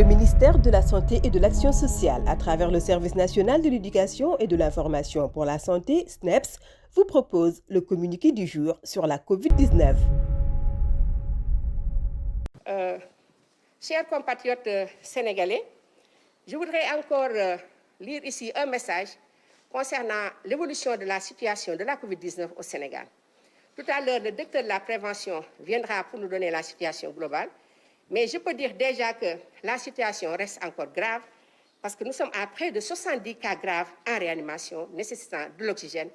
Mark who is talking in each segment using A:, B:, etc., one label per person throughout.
A: Le ministère de la Santé et de l'Action sociale, à travers le Service national de l'éducation et de l'information pour la santé, SNEPS, vous propose le communiqué du jour sur la COVID-19.
B: Chers compatriotes sénégalais, je voudrais encore lire ici un message concernant l'évolution de la situation de la COVID-19 au Sénégal. Tout à l'heure, le directeur de la prévention viendra pour nous donner la situation globale, mais je peux dire déjà que la situation reste encore grave parce que nous sommes à près de 70 cas graves en réanimation nécessitant de l'oxygène,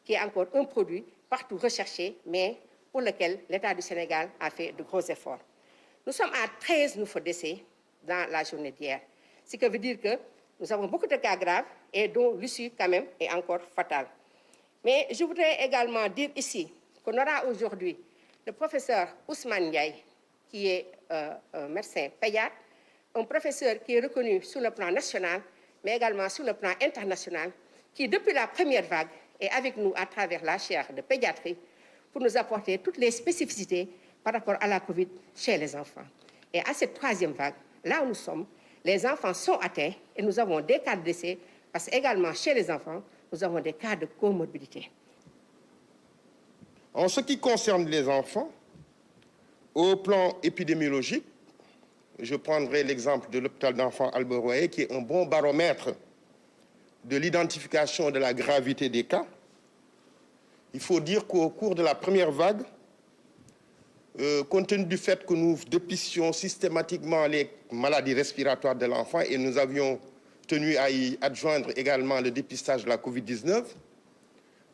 B: qui est encore un produit partout recherché, mais pour lequel l'État du Sénégal a fait de gros efforts. Nous sommes à 13 nouveaux décès dans la journée d'hier, ce qui veut dire que nous avons beaucoup de cas graves et dont l'issue quand même est encore fatale. Mais je voudrais également dire ici qu'on aura aujourd'hui le professeur Ousmane Ndiaye, qui est un médecin pédiatre, un professeur qui est reconnu sur le plan national, mais également sur le plan international, qui depuis la première vague est avec nous à travers la chaire de pédiatrie pour nous apporter toutes les spécificités par rapport à la COVID chez les enfants. Et à cette troisième vague, là où nous sommes, les enfants sont atteints et nous avons des cas de décès parce qu'également chez les enfants, nous avons des cas de comorbidité.
C: En ce qui concerne les enfants, au plan épidémiologique, je prendrai l'exemple de l'hôpital d'enfants Albert Royer, qui est un bon baromètre de l'identification de la gravité des cas. Il faut dire qu'au cours de la première vague, compte tenu du fait que nous dépistions systématiquement les maladies respiratoires de l'enfant et nous avions tenu à y adjoindre également le dépistage de la COVID-19,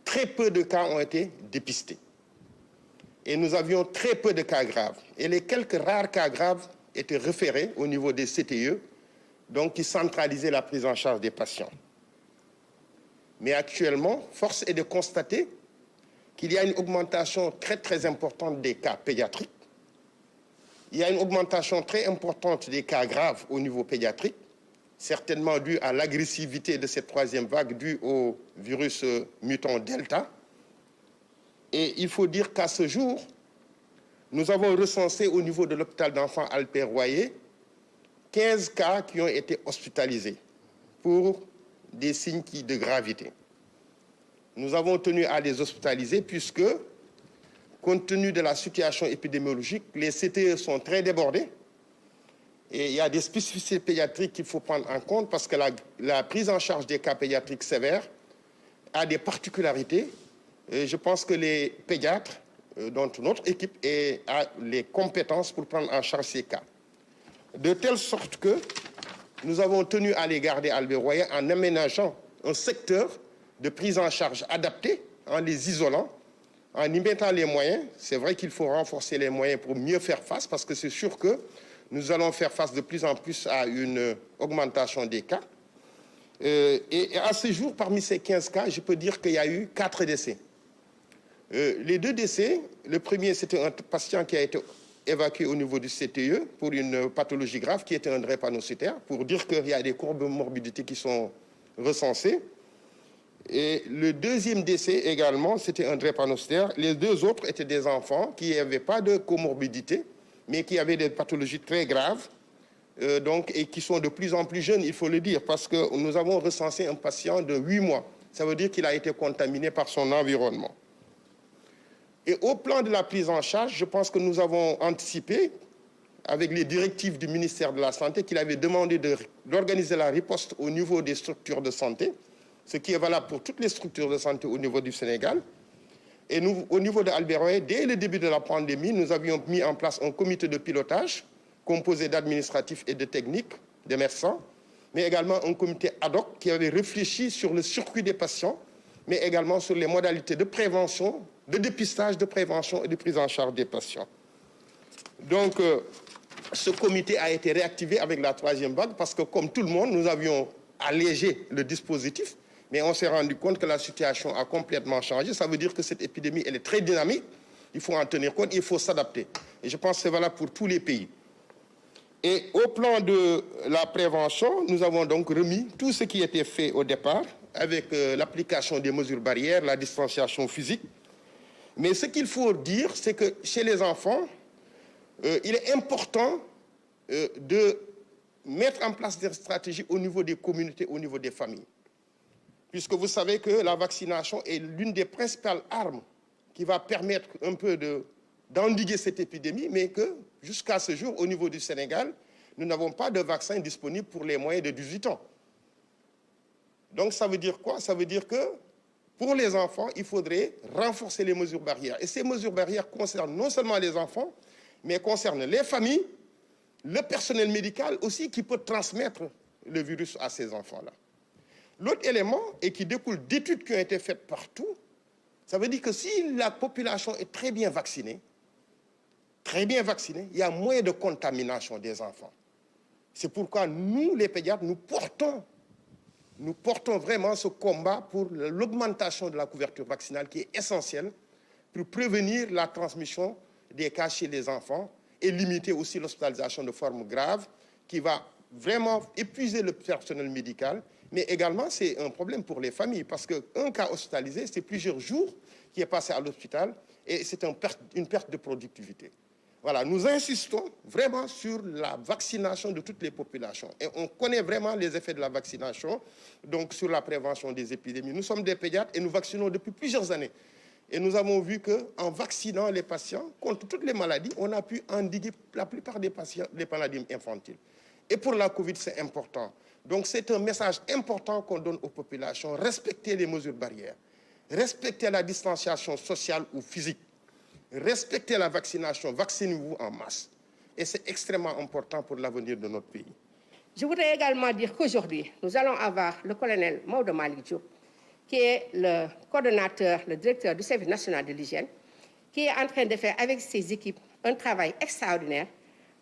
C: très peu de cas ont été dépistés. Et nous avions très peu de cas graves. Et les quelques rares cas graves étaient référés au niveau des CTE, donc qui centralisaient la prise en charge des patients. Mais actuellement, force est de constater qu'il y a une augmentation très importante des cas pédiatriques. Il y a une augmentation très importante des cas graves au niveau pédiatrique, certainement due à l'agressivité de cette troisième vague, due au virus mutant Delta. Et il faut dire qu'à ce jour, nous avons recensé au niveau de l'hôpital d'enfants Albert Royer 15 cas qui ont été hospitalisés pour des signes de gravité. Nous avons tenu à les hospitaliser puisque, compte tenu de la situation épidémiologique, les CTE sont très débordés et il y a des spécificités pédiatriques qu'il faut prendre en compte parce que la prise en charge des cas pédiatriques sévères a des particularités. Et je pense que les pédiatres, dont notre équipe a les compétences pour prendre en charge ces cas. De telle sorte que nous avons tenu à les garder à Albert Royer en aménageant un secteur de prise en charge adapté, en les isolant, en y mettant les moyens. C'est vrai qu'il faut renforcer les moyens pour mieux faire face, parce que c'est sûr que nous allons faire face de plus en plus à une augmentation des cas. Et à ce jour, parmi ces 15 cas, je peux dire qu'il y a eu 4 décès. Les 2 décès, le premier, c'était un patient qui a été évacué au niveau du CTE pour une pathologie grave qui était un drépanocytaire, pour dire qu'il y a des comorbidités qui sont recensées. Et le deuxième décès également, c'était un drépanocytaire. Les 2 autres étaient des enfants qui n'avaient pas de comorbidité, mais qui avaient des pathologies très graves, et qui sont de plus en plus jeunes, il faut le dire, parce que nous avons recensé un patient de 8 mois. Ça veut dire qu'il a été contaminé par son environnement. Et au plan de la prise en charge, je pense que nous avons anticipé, avec les directives du ministère de la Santé, qu'il avait demandé d'organiser la riposte au niveau des structures de santé, ce qui est valable pour toutes les structures de santé au niveau du Sénégal. Et nous, au niveau de Albert Royer, dès le début de la pandémie, nous avions mis en place un comité de pilotage composé d'administratifs et de techniques, des médecins, mais également un comité ad hoc qui avait réfléchi sur le circuit des patients, mais également sur les modalités de prévention, de dépistage, de prévention et de prise en charge des patients. Donc, ce comité a été réactivé avec la troisième vague parce que, comme tout le monde, nous avions allégé le dispositif, mais on s'est rendu compte que la situation a complètement changé. Ça veut dire que cette épidémie, elle est très dynamique. Il faut en tenir compte, il faut s'adapter. Et je pense que c'est valable pour tous les pays. Et au plan de la prévention, nous avons donc remis tout ce qui était fait au départ, avec l'application des mesures barrières, la distanciation physique. Mais ce qu'il faut dire, c'est que chez les enfants, il est important de mettre en place des stratégies au niveau des communautés, au niveau des familles. Puisque vous savez que la vaccination est l'une des principales armes qui va permettre un peu d'endiguer cette épidémie, mais que jusqu'à ce jour, au niveau du Sénégal, nous n'avons pas de vaccin disponible pour les moins de 18 ans. Donc ça veut dire quoi? Ça veut dire que pour les enfants, il faudrait renforcer les mesures barrières. Et ces mesures barrières concernent non seulement les enfants, mais concernent les familles, le personnel médical aussi qui peut transmettre le virus à ces enfants-là. L'autre élément, et qui découle d'études qui ont été faites partout, ça veut dire que si la population est très bien vaccinée, il y a moins de contamination des enfants. C'est pourquoi nous, les pédiatres, nous portons vraiment ce combat pour l'augmentation de la couverture vaccinale qui est essentielle pour prévenir la transmission des cas chez les enfants et limiter aussi l'hospitalisation de formes graves qui va vraiment épuiser le personnel médical. Mais également, c'est un problème pour les familles parce qu'un cas hospitalisé, c'est plusieurs jours qui est passé à l'hôpital et c'est une perte de productivité. Voilà, nous insistons vraiment sur la vaccination de toutes les populations. Et on connaît vraiment les effets de la vaccination, donc sur la prévention des épidémies. Nous sommes des pédiatres et nous vaccinons depuis plusieurs années. Et nous avons vu qu'en vaccinant les patients contre toutes les maladies, on a pu endiguer la plupart des patients, les maladies infantiles. Et pour la Covid, c'est important. Donc c'est un message important qu'on donne aux populations. Respectez les mesures barrières. Respectez la distanciation sociale ou physique. Respectez la vaccination, vaccinez-vous en masse. Et c'est extrêmement important pour l'avenir de notre pays.
B: Je voudrais également dire qu'aujourd'hui, nous allons avoir le colonel Maodo Malick Diop, qui est le coordonnateur, le directeur du service national de l'hygiène, qui est en train de faire avec ses équipes un travail extraordinaire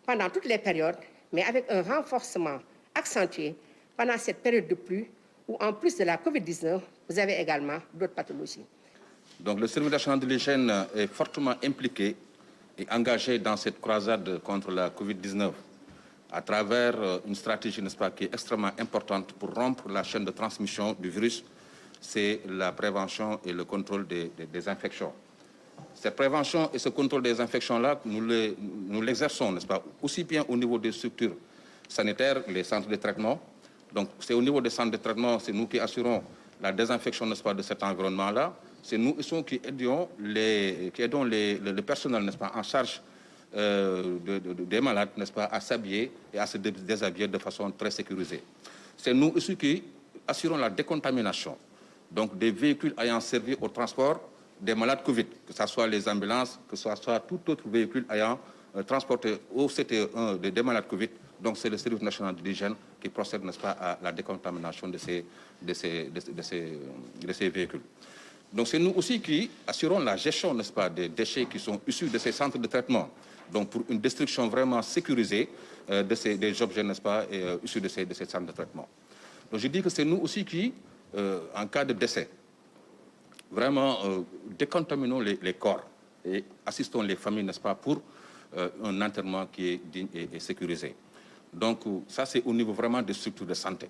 B: pendant toutes les périodes, mais avec un renforcement accentué pendant cette période de pluie où, en plus de la Covid-19, vous avez également d'autres pathologies.
D: Donc le service national de l'hygiène est fortement impliqué et engagé dans cette croisade contre la Covid-19 à travers une stratégie, n'est-ce pas, qui est extrêmement importante pour rompre la chaîne de transmission du virus, c'est la prévention et le contrôle des infections. Cette prévention et ce contrôle des infections-là, nous l'exerçons, n'est-ce pas, aussi bien au niveau des structures sanitaires, les centres de traitement. Donc c'est au niveau des centres de traitement, c'est nous qui assurons la désinfection, n'est-ce pas, de cet environnement-là. C'est nous qui aidons le personnel, n'est-ce pas, en charge des malades, n'est-ce pas, à s'habiller et à se déshabiller de façon très sécurisée. C'est nous aussi qui assurons la décontamination, donc des véhicules ayant servi au transport des malades Covid, que ce soit les ambulances, que ce soit tout autre véhicule ayant transporté au CTE1 des malades Covid. Donc c'est le service national de l'hygiène qui procède, n'est-ce pas, à la décontamination de ces véhicules. Donc c'est nous aussi qui assurons la gestion, n'est-ce pas, des déchets qui sont issus de ces centres de traitement. Donc pour une destruction vraiment sécurisée des objets, n'est-ce pas, issus de ces centres de traitement. Donc je dis que c'est nous aussi qui, en cas de décès, vraiment décontaminons les corps et assistons les familles, n'est-ce pas, pour un enterrement qui est digne et sécurisé. Donc ça c'est au niveau vraiment des structures de santé.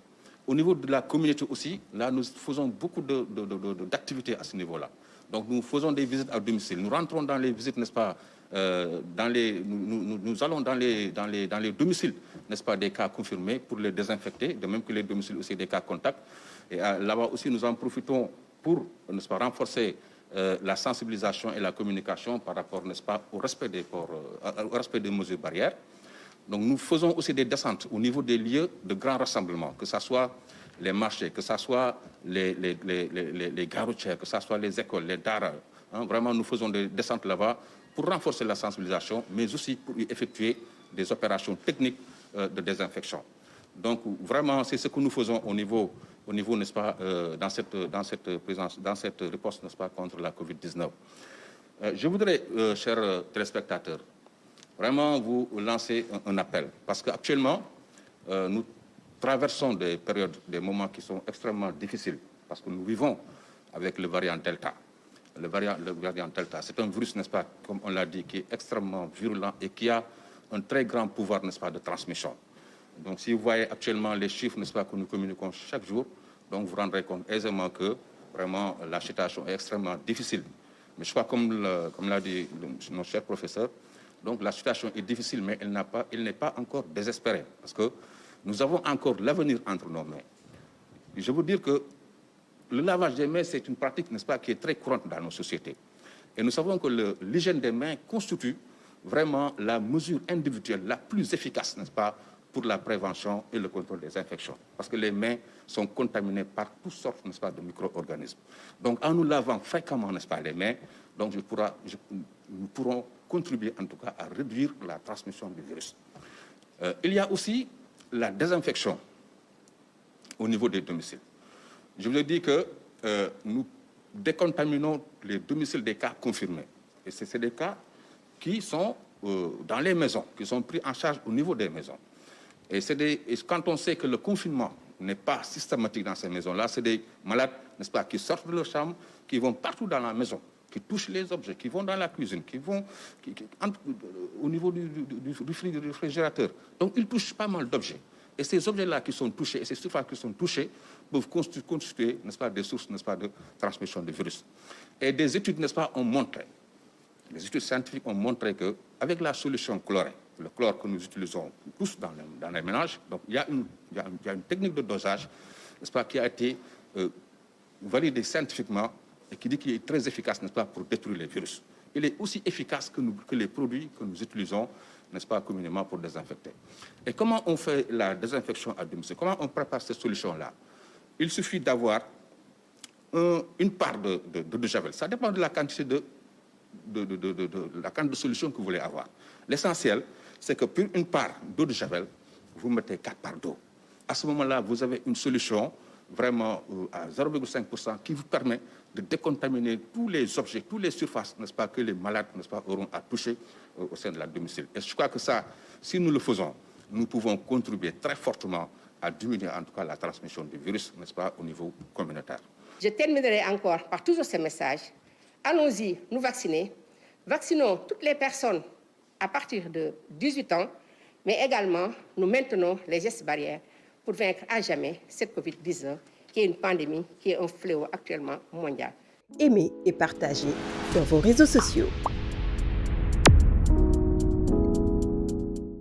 D: Au niveau de la communauté aussi, là, nous faisons beaucoup d'activités à ce niveau-là. Donc, nous faisons des visites à domicile. Nous rentrons dans les visites, n'est-ce pas, nous allons dans les domiciles, n'est-ce pas, des cas confirmés pour les désinfecter, de même que les domiciles aussi des cas contacts. Et là-bas aussi, nous en profitons pour, n'est-ce pas, renforcer la sensibilisation et la communication par rapport, n'est-ce pas, au respect des mesures barrières. Donc nous faisons aussi des descentes au niveau des lieux de grands rassemblements, que ce soit les marchés, que ce soit les gares routières, que ce soit les écoles, les daras. Hein, vraiment, nous faisons des descentes là-bas pour renforcer la sensibilisation, mais aussi pour y effectuer des opérations techniques de désinfection. Donc vraiment, c'est ce que nous faisons au niveau n'est-ce pas, dans cette riposte, n'est-ce pas, contre la Covid-19. Je voudrais, chers téléspectateurs, vraiment vous lancer un appel, parce qu'actuellement, nous traversons des périodes, des moments qui sont extrêmement difficiles, parce que nous vivons avec le variant Delta. Le variant Delta, c'est un virus, n'est-ce pas, comme on l'a dit, qui est extrêmement virulent et qui a un très grand pouvoir, n'est-ce pas, de transmission. Donc si vous voyez actuellement les chiffres, n'est-ce pas, que nous communiquons chaque jour, donc vous rendrez compte aisément que vraiment la situation est extrêmement difficile. Mais je crois, comme l'a dit notre cher professeur, donc la situation est difficile, mais elle n'est pas encore désespérée. Parce que Nous avons encore l'avenir entre nos mains. Je veux dire que le lavage des mains, c'est une pratique, n'est-ce pas, qui est très courante dans nos sociétés. Et nous savons que l'hygiène des mains constitue vraiment la mesure individuelle la plus efficace, n'est-ce pas, pour la prévention et le contrôle des infections. Parce que les mains sont contaminées par toutes sortes, n'est-ce pas, de micro-organismes. Donc, en nous lavant fréquemment, n'est-ce pas, les mains, donc nous pourrons contribuer en tout cas à réduire la transmission du virus. Il y a aussi la désinfection au niveau des domiciles. Je vous ai dit que nous décontaminons les domiciles des cas confirmés. Et c'est des cas qui sont dans les maisons, qui sont pris en charge au niveau des maisons. Et quand on sait que le confinement n'est pas systématique dans ces maisons-là, c'est des malades, n'est-ce pas, qui sortent de leur chambre, qui vont partout dans la maison, qui touchent les objets, qui vont dans la cuisine, qui vont au niveau du réfrigérateur. Donc, ils touchent pas mal d'objets. Et ces objets-là qui sont touchés, et ces surfaces qui sont touchées, peuvent constituer, n'est-ce pas, des sources, n'est-ce pas, de transmission du virus. Et des études, n'est-ce pas, ont montré, les études scientifiques ont montré qu'avec la solution chlorée, le chlore que nous utilisons tous dans les ménages, donc il y a une technique de dosage, n'est-ce pas, qui a été validée scientifiquement et qui dit qu'il est très efficace, n'est-ce pas, pour détruire les virus. Il est aussi efficace que les produits que nous utilisons, n'est-ce pas, communément pour désinfecter. Et comment on fait la désinfection à domicile? Comment on prépare cette solution-là? Il suffit d'avoir une part de javel. Ça dépend de la quantité de solution que vous voulez avoir. L'essentiel, c'est que pour une part d'eau de javel, vous mettez 4 parts d'eau. À ce moment-là, vous avez une solution vraiment à 0,5% qui vous permet de décontaminer tous les objets, toutes les surfaces, n'est-ce pas, que les malades, n'est-ce pas, auront à toucher au sein de la domicile. Et je crois que ça, si nous le faisons, nous pouvons contribuer très fortement à diminuer en tout cas la transmission du virus, n'est-ce pas, au niveau communautaire.
B: Je terminerai encore par toujours ce message. Allons-y, nous vacciner. Vaccinons toutes les personnes à partir de 18 ans, mais également nous maintenons les gestes barrières pour vaincre à jamais cette Covid-19, qui est une pandémie, qui est un fléau actuellement mondial.
A: Aimez et partagez dans vos réseaux sociaux.